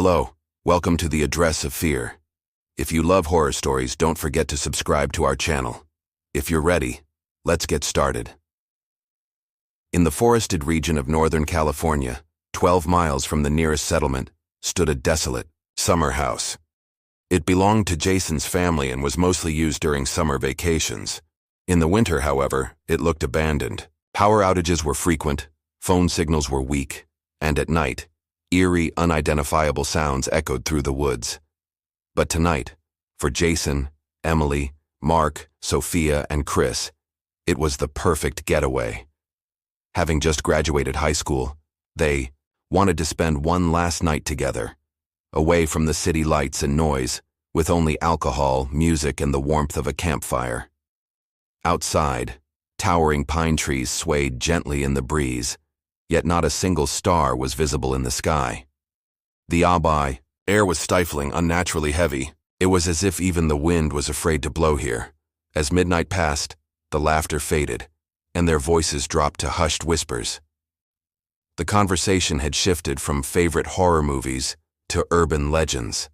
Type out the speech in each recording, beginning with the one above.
Hello, welcome to the Address of Fear. If you love horror stories, don't forget to subscribe to our channel. If you're ready, let's get started. In the forested region of Northern California, 12 miles from the nearest settlement, stood a desolate summer house. It belonged to Jason's family and was mostly used during summer vacations. In the winter, however, it looked abandoned. Power outages were frequent, phone signals were weak, and at night, eerie, unidentifiable sounds echoed through the woods. But tonight, for Jason, Emily, Mark, Sophia, and Chris, it was the perfect getaway. Having just graduated high school, they wanted to spend one last night together, away from the city lights and noise, with only alcohol, music, and the warmth of a campfire. Outside, towering pine trees swayed gently in the breeze, yet not a single star was visible in the sky. The air was stifling, unnaturally heavy. It was as if even the wind was afraid to blow here. As midnight passed, the laughter faded, and their voices dropped to hushed whispers. The conversation had shifted from favorite horror movies to urban legends.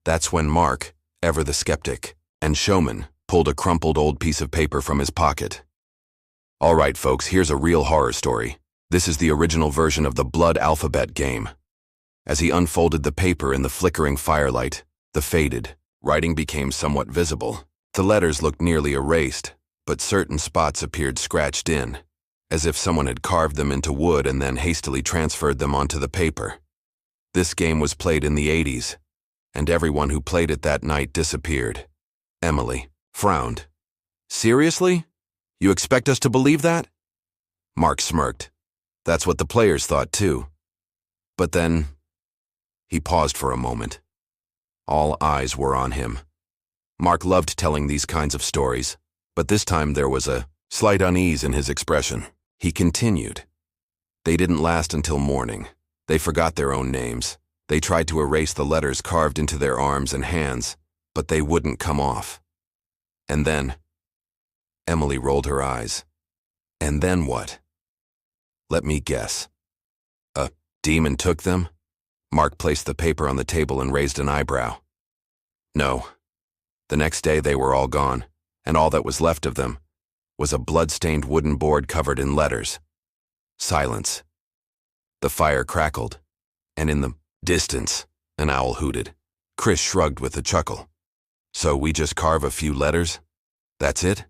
That's when Mark, ever the skeptic and showman, pulled a crumpled old piece of paper from his pocket. All right, folks, here's a real horror story. This is the original version of the Blood Alphabet game. As he unfolded the paper in the flickering firelight, the faded writing became somewhat visible. The letters looked nearly erased, but certain spots appeared scratched in, as if someone had carved them into wood and then hastily transferred them onto the paper. This game was played in the 80s, and everyone who played it that night disappeared. Emily frowned. Seriously? You expect us to believe that? Mark smirked. That's what the players thought too. But then, he paused for a moment. All eyes were on him. Mark loved telling these kinds of stories, but this time there was a slight unease in his expression. He continued. They didn't last until morning. They forgot their own names. They tried to erase the letters carved into their arms and hands, but they wouldn't come off. And then, Emily rolled her eyes. And then what? Let me guess. A demon took them? Mark placed the paper on the table and raised an eyebrow. No. The next day they were all gone, and all that was left of them was a blood-stained wooden board covered in letters. Silence. The fire crackled, and in the distance, an owl hooted. Chris shrugged with a chuckle. So we just carve a few letters? That's it?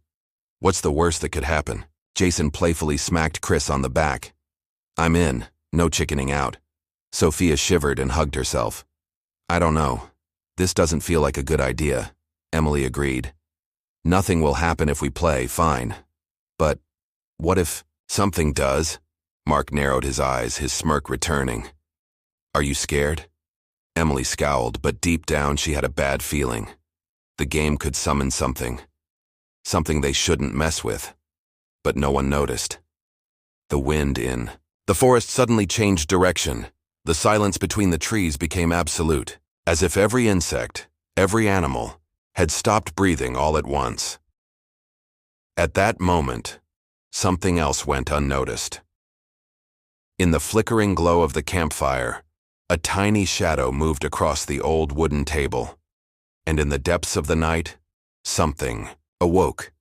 What's the worst that could happen? Jason playfully smacked Chris on the back. I'm in, no chickening out. Sophia shivered and hugged herself. I don't know. This doesn't feel like a good idea, Emily agreed. Nothing will happen if we play, fine. But what if something does? Mark narrowed his eyes, his smirk returning. Are you scared? Emily scowled, but deep down she had a bad feeling. The game could summon something. Something they shouldn't mess with. But no one noticed. The wind in. The forest suddenly changed direction. The silence between the trees became absolute, as if every insect, every animal, had stopped breathing all at once. At that moment, something else went unnoticed. In the flickering glow of the campfire, a tiny shadow moved across the old wooden table. And in the depths of the night, something awoke.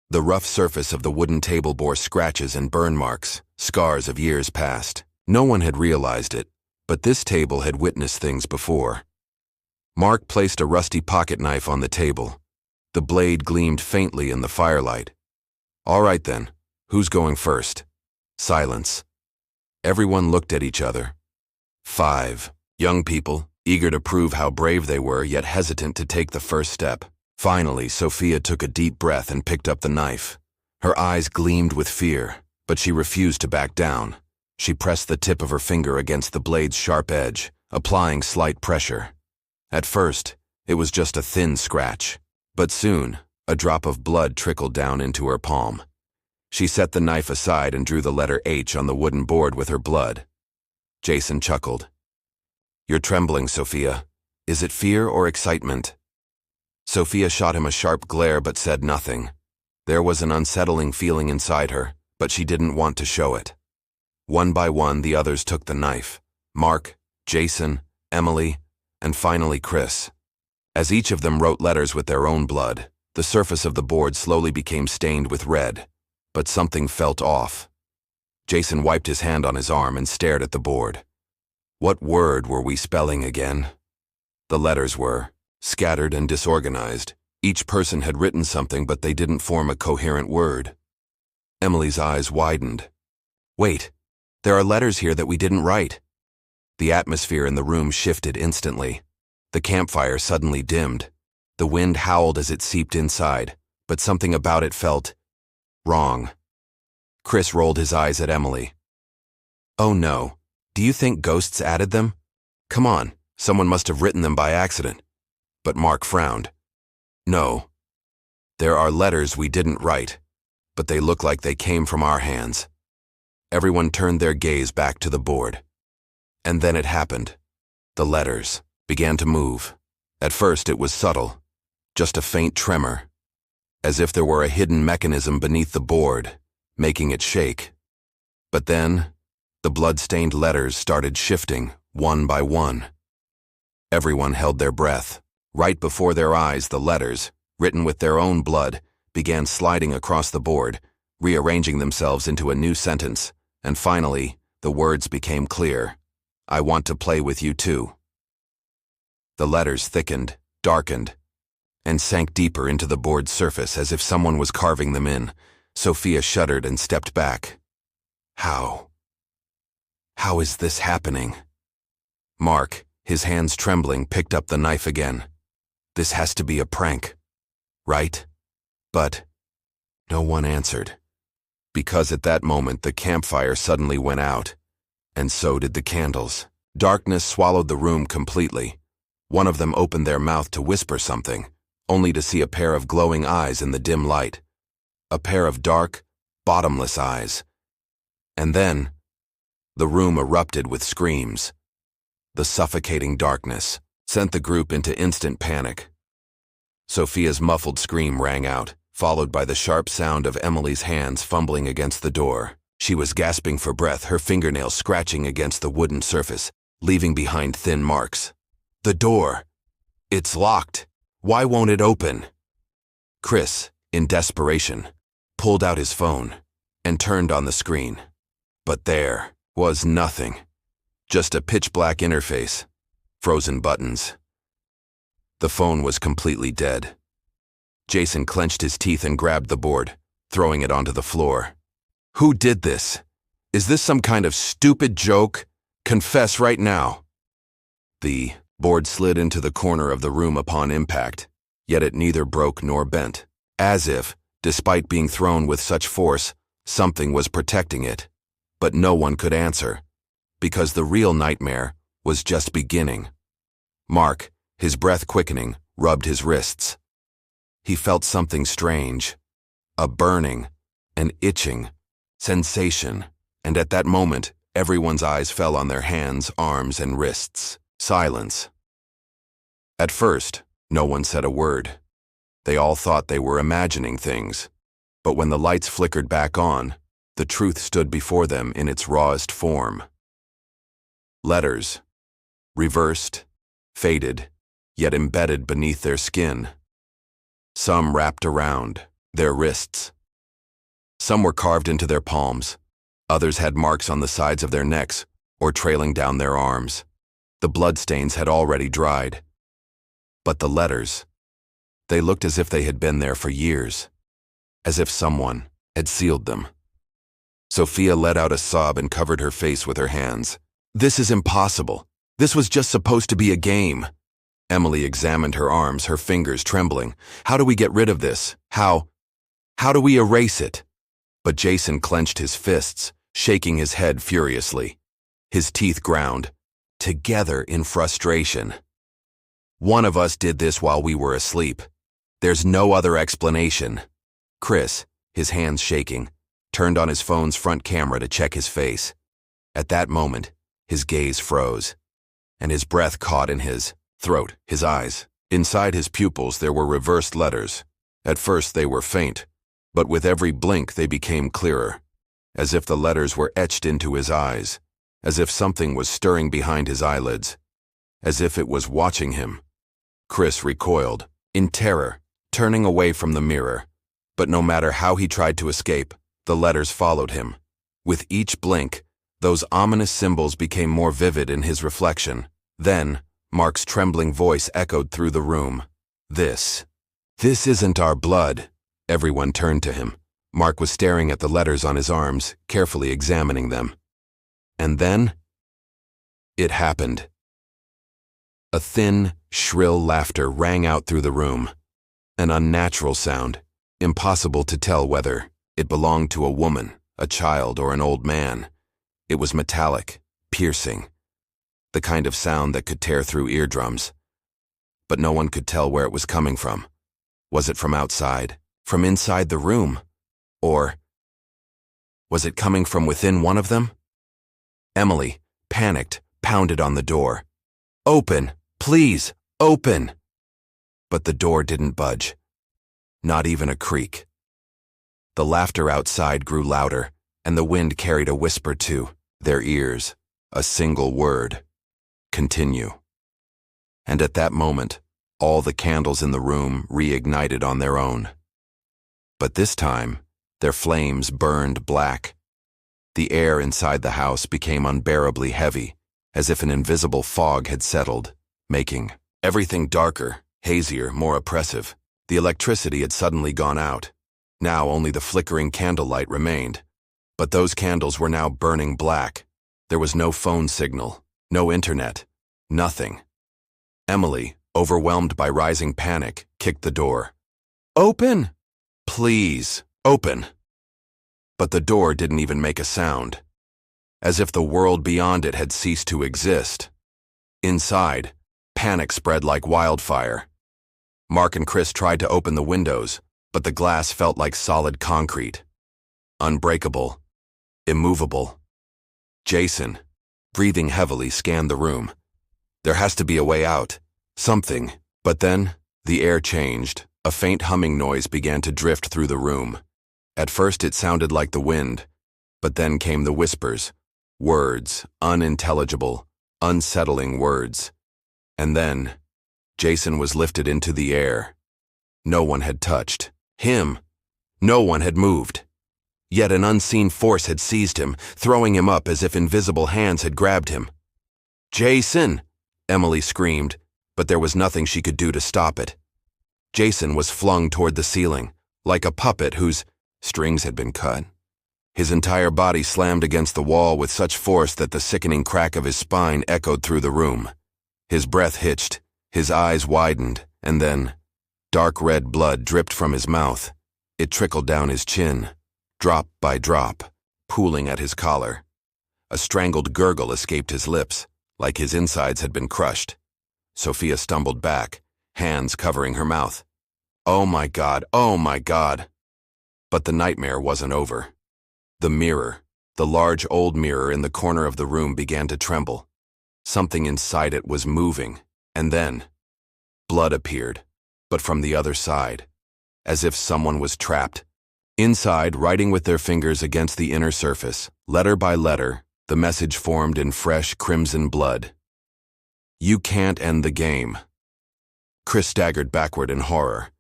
The rough surface of the wooden table bore scratches and burn marks, scars of years past. No one had realized it, but this table had witnessed things before. Mark placed a rusty pocket knife on the table. The blade gleamed faintly in the firelight. All right then, who's going first? Silence. Everyone looked at each other. 5 young people, eager to prove how brave they were, yet hesitant to take the first step. Finally, Sophia took a deep breath and picked up the knife. Her eyes gleamed with fear, but she refused to back down. She pressed the tip of her finger against the blade's sharp edge, applying slight pressure. At first, it was just a thin scratch, but soon, a drop of blood trickled down into her palm. She set the knife aside and drew the letter H on the wooden board with her blood. Jason chuckled. You're trembling, Sophia. Is it fear or excitement? Sophia shot him a sharp glare but said nothing. There was an unsettling feeling inside her, but she didn't want to show it. One by one, the others took the knife. Mark, Jason, Emily, and finally Chris. As each of them wrote letters with their own blood, the surface of the board slowly became stained with red, but something felt off. Jason wiped his hand on his arm and stared at the board. What word were we spelling again? The letters were scattered and disorganized. Each person had written something, but they didn't form a coherent word. Emily's eyes widened. Wait, there are letters here that we didn't write. The atmosphere in the room shifted instantly. The campfire suddenly dimmed. The wind howled as it seeped inside, but something about it felt wrong. Chris rolled his eyes at Emily. Oh no, do you think ghosts added them? Come on, someone must have written them by accident. But Mark frowned. No. There are letters we didn't write, but they look like they came from our hands. Everyone turned their gaze back to the board. And then it happened. The letters began to move. At first it was subtle, just a faint tremor, as if there were a hidden mechanism beneath the board, making it shake. But then, the blood-stained letters started shifting, one by one. Everyone held their breath. Right before their eyes, the letters, written with their own blood, began sliding across the board, rearranging themselves into a new sentence, and finally, the words became clear. I want to play with you too. The letters thickened, darkened, and sank deeper into the board's surface as if someone was carving them in. Sophia shuddered and stepped back. How is this happening? Mark, his hands trembling, picked up the knife again. This has to be a prank, right? But no one answered. Because at that moment the campfire suddenly went out, and so did the candles. Darkness swallowed the room completely. One of them opened their mouth to whisper something, only to see a pair of glowing eyes in the dim light. A pair of dark, bottomless eyes. And then, the room erupted with screams. The suffocating darkness sent the group into instant panic. Sophia's muffled scream rang out, followed by the sharp sound of Emily's hands fumbling against the door. She was gasping for breath, her fingernails scratching against the wooden surface, leaving behind thin marks. The door! It's locked! Why won't it open? Chris, in desperation, pulled out his phone and turned on the screen. But there was nothing. Just a pitch-black interface. Frozen buttons. The phone was completely dead. Jason clenched his teeth and grabbed the board, throwing it onto the floor. Who did this? Is this some kind of stupid joke? Confess right now. The board slid into the corner of the room upon impact, yet it neither broke nor bent, as if, despite being thrown with such force, something was protecting it. But no one could answer, because the real nightmare was just beginning. Mark, his breath quickening, rubbed his wrists. He felt something strange, a burning, an itching sensation, and at that moment, everyone's eyes fell on their hands, arms, and wrists. Silence. At first, no one said a word. They all thought they were imagining things. But when the lights flickered back on, the truth stood before them in its rawest form. Letters, reversed, faded, yet embedded beneath their skin. Some wrapped around their wrists. Some were carved into their palms. Others had marks on the sides of their necks or trailing down their arms. The bloodstains had already dried. But the letters, they looked as if they had been there for years, as if someone had sealed them. Sophia let out a sob and covered her face with her hands. This is impossible. This was just supposed to be a game. Emily examined her arms, her fingers trembling. How do we get rid of this? How do we erase it? But Jason clenched his fists, shaking his head furiously. His teeth ground, together in frustration. One of us did this while we were asleep. There's no other explanation. Chris, his hands shaking, turned on his phone's front camera to check his face. At that moment, his gaze froze, and his breath caught in his throat, his eyes. Inside his pupils there were reversed letters. At first they were faint, but with every blink they became clearer, as if the letters were etched into his eyes, as if something was stirring behind his eyelids. as if it was watching him. Chris recoiled, in terror, turning away from the mirror. But no matter how he tried to escape, the letters followed him. With each blink, those ominous symbols became more vivid in his reflection. Then, Mark's trembling voice echoed through the room. This isn't our blood." Everyone turned to him. Mark was staring at the letters on his arms, carefully examining them. And then, it happened. A thin, shrill laughter rang out through the room. An unnatural sound, impossible to tell whether it belonged to a woman, a child, or an old man. It was metallic, piercing, the kind of sound that could tear through eardrums. But no one could tell where it was coming from. Was it from outside, from inside the room? Or was it coming from within one of them? Emily, panicked, pounded on the door. "Open! Please, open!" But the door didn't budge. Not even a creak. The laughter outside grew louder, and the wind carried a whisper to their ears, a single word: continue. And at that moment, all the candles in the room reignited on their own. But this time, their flames burned black. The air inside the house became unbearably heavy, as if an invisible fog had settled, making everything darker, hazier, more oppressive. The electricity had suddenly gone out. Now only the flickering candlelight remained. But those candles were now burning black. There was no phone signal, no internet, nothing. Emily, overwhelmed by rising panic, kicked the door. "Open! Please, open!" But the door didn't even make a sound, as if the world beyond it had ceased to exist. Inside, panic spread like wildfire. Mark and Chris tried to open the windows, but the glass felt like solid concrete. Unbreakable, immovable. Jason, breathing heavily, scanned the room. There has to be a way out. Something. But then, the air changed. A faint humming noise began to drift through the room. At first it sounded like the wind, but then came the whispers. Words, unintelligible, unsettling words. And then, Jason was lifted into the air. No one had touched him. No one had moved. Yet an unseen force had seized him, throwing him up as if invisible hands had grabbed him. "Jason!" Emily screamed, but there was nothing she could do to stop it. Jason was flung toward the ceiling, like a puppet whose strings had been cut. His entire body slammed against the wall with such force that the sickening crack of his spine echoed through the room. His breath hitched, his eyes widened, and then dark red blood dripped from his mouth. It trickled down his chin, drop by drop, pooling at his collar. A strangled gurgle escaped his lips, like his insides had been crushed. Sophia stumbled back, hands covering her mouth. "Oh my God, oh my God." But the nightmare wasn't over. The mirror, the large old mirror in the corner of the room, began to tremble. Something inside it was moving, and then blood appeared, but from the other side, as if someone was trapped. Inside, writing with their fingers against the inner surface, letter by letter, the message formed in fresh crimson blood. "You can't end the game." Chris staggered backward in horror.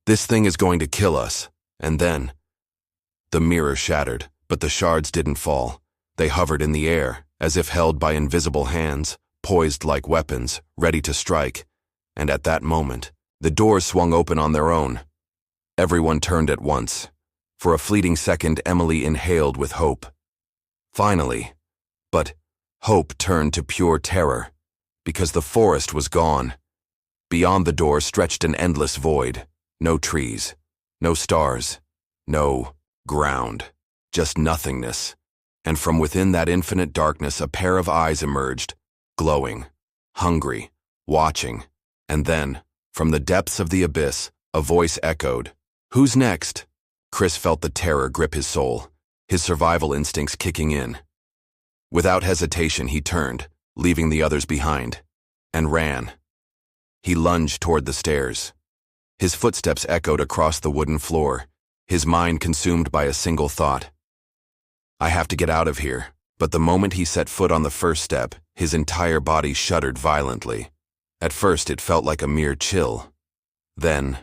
"This thing is going to kill us." And then the mirror shattered, but the shards didn't fall. They hovered in the air, as if held by invisible hands, poised like weapons, ready to strike. And at that moment, the doors swung open on their own. Everyone turned at once. For a fleeting second, Emily inhaled with hope. Finally. But hope turned to pure terror, because the forest was gone. Beyond the door stretched an endless void. No trees, no stars, no ground, just nothingness. And from within that infinite darkness, a pair of eyes emerged, glowing, hungry, watching. And then, from the depths of the abyss, a voice echoed, "Who's next?" Chris felt the terror grip his soul, his survival instincts kicking in. Without hesitation, he turned, leaving the others behind, and ran. He lunged toward the stairs. His footsteps echoed across the wooden floor, his mind consumed by a single thought. "I have to get out of here. But the moment he set foot on the first step, his entire body shuddered violently. At first it felt like a mere chill. Then,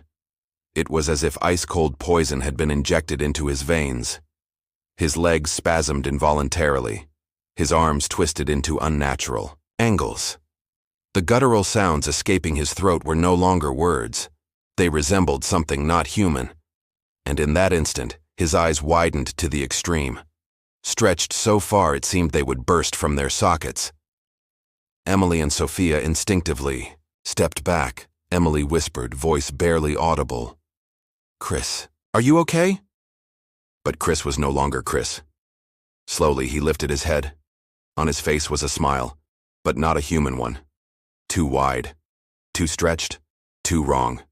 it was as if ice-cold poison had been injected into his veins. His legs spasmed involuntarily. His arms twisted into unnatural angles. The guttural sounds escaping his throat were no longer words. They resembled something not human. And in that instant, his eyes widened to the extreme. Stretched so far it seemed they would burst from their sockets. Emily and Sophia instinctively stepped back. Emily whispered, voice barely audible, "Chris, are you okay?" But Chris was no longer Chris. Slowly he lifted his head. On his face was a smile, but not a human one. Too wide, too stretched, too wrong.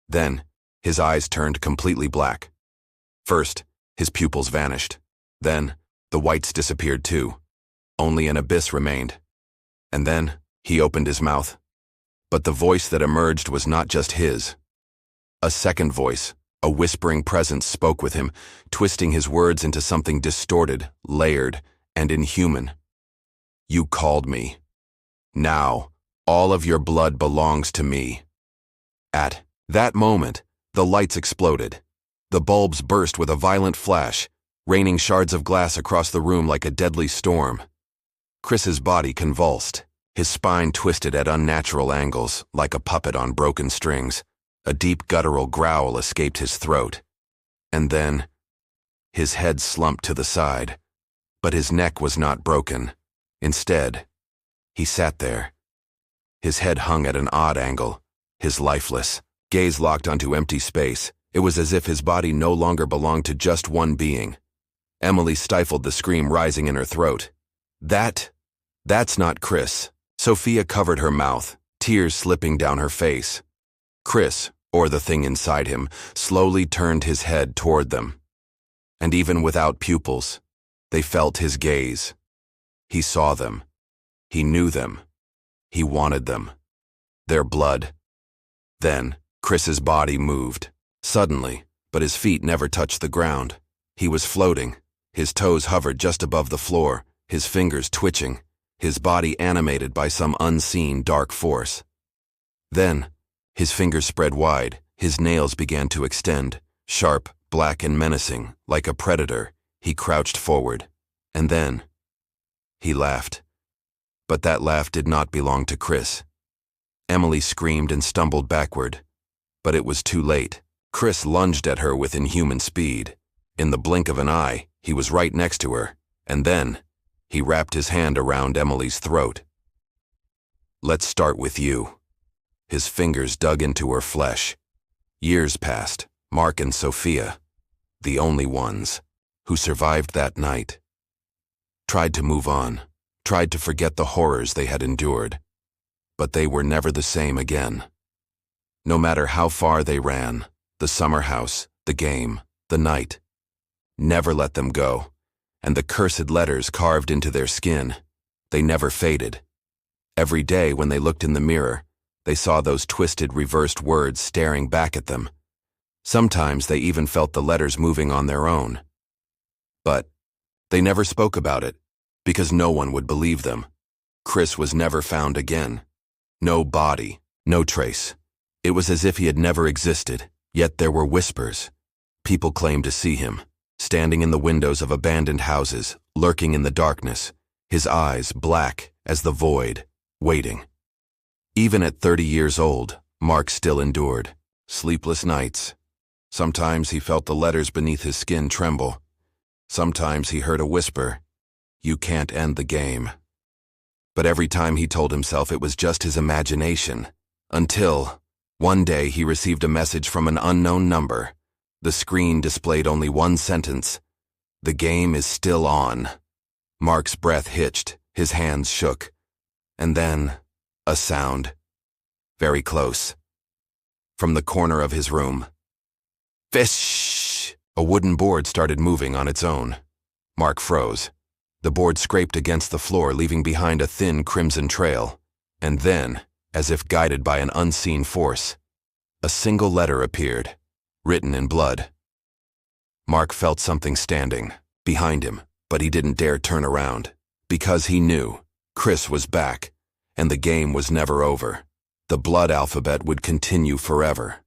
Then, his eyes turned completely black. First, his pupils vanished. Then, the whites disappeared too. Only an abyss remained. And then, he opened his mouth. But the voice that emerged was not just his. A second voice, a whispering presence, spoke with him, twisting his words into something distorted, layered, and inhuman. "You called me. Now, all of your blood belongs to me." At that moment, the lights exploded. The bulbs burst with a violent flash, raining shards of glass across the room like a deadly storm. Chris's body convulsed, his spine twisted at unnatural angles, like a puppet on broken strings. A deep guttural growl escaped his throat. And then, his head slumped to the side. But his neck was not broken. Instead, he sat there. His head hung at an odd angle, his lifeless gaze locked onto empty space. It was as if his body no longer belonged to just one being. Emily stifled the scream rising in her throat. That's not Chris." Sophia covered her mouth, tears slipping down her face. Chris, or the thing inside him, slowly turned his head toward them. And even without pupils, they felt his gaze. He saw them. He knew them. He wanted them. Their blood. Then, Chris's body moved. Suddenly, but his feet never touched the ground. He was floating. His toes hovered just above the floor, his fingers twitching, his body animated by some unseen dark force. Then, his fingers spread wide, his nails began to extend, sharp, black and menacing, like a predator. He crouched forward. And then, he laughed. But that laugh did not belong to Chris. Emily screamed and stumbled backward. But it was too late. Chris lunged at her with inhuman speed. In the blink of an eye, he was right next to her, and then, he wrapped his hand around Emily's throat. "Let's start with you." His fingers dug into her flesh. Years passed. Mark and Sophia, the only ones who survived that night, tried to move on, tried to forget the horrors they had endured. But they were never the same again. No matter how far they ran, the summer house, the game, the night, never let them go, and the cursed letters carved into their skin, they never faded. Every day when they looked in the mirror, they saw those twisted, reversed words staring back at them. Sometimes they even felt the letters moving on their own. But they never spoke about it, because no one would believe them. Chris was never found again. No body, no trace. It was as if he had never existed, yet there were whispers. People claimed to see him, standing in the windows of abandoned houses, lurking in the darkness, his eyes black as the void, waiting. Even at 30 years old, Mark still endured. Sleepless nights. Sometimes he felt the letters beneath his skin tremble. Sometimes he heard a whisper, "You can't end the game." But every time he told himself it was just his imagination, until one day he received a message from an unknown number. The screen displayed only one sentence: "The game is still on." Mark's breath hitched, his hands shook. And then, a sound. Very close. From the corner of his room. Fish! A wooden board started moving on its own. Mark froze. The board scraped against the floor, leaving behind a thin crimson trail. And then, as if guided by an unseen force, a single letter appeared, written in blood. Mark felt something standing, behind him, But he didn't dare turn around, because he knew Chris was back, and the game was never over. The blood alphabet would continue forever.